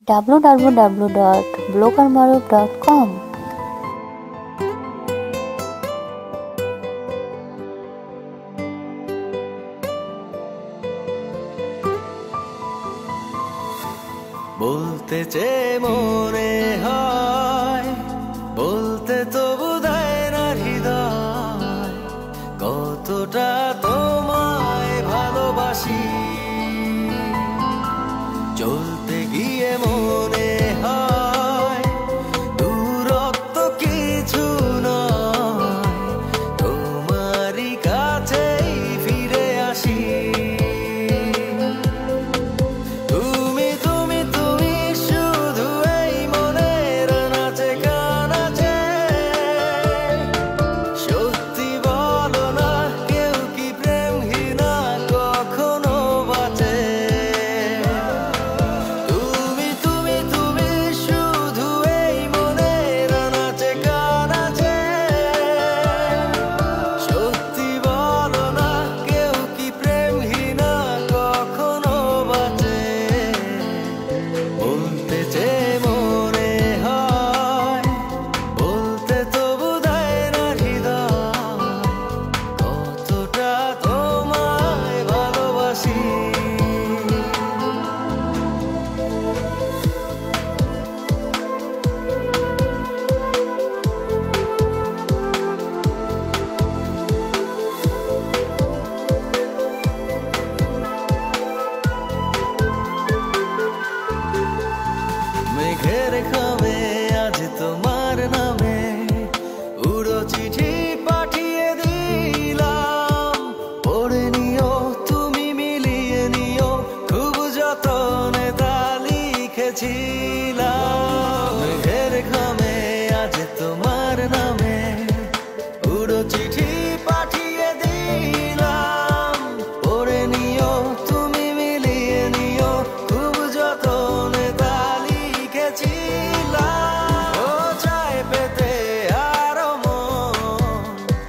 www.blogermaruf.com বলতে চেয়ে মনে হয়, বলতে তো বোধহয় না হৃদয়, কতটা তোমায় ভালোবাসি। চলতে গিয়ে মনে হয় দূরত্ব কিছু নয়, তোমারই কাছেই ফিরে আসি। মেঘের খামে আজ তোমার নামে উড়ো চিঠি পাঠিয়ে দিলাম, পড়ে নিও তুমি মিলিয়ে নিও, খুব যতনে তা লিখেছিলাম। মেঘের খামে আজ তোমার নামে উড়ো চিঠি পাঠিয়ে দিলাম, পড়ে নিও তুমি মিলিয়ে নিও, খুব যতনে তা লিখেছিলাম। ও চায় পেতে আরো মন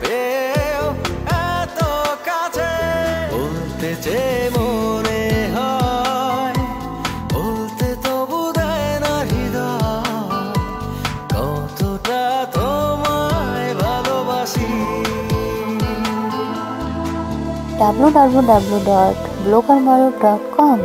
পেও এত কাছে, বলতে চেয়ে মনে হয়, বলতে তো বোধহয় না হৃদয়, কতটা তোমায় ভালোবাসি। www.blogermaruf.com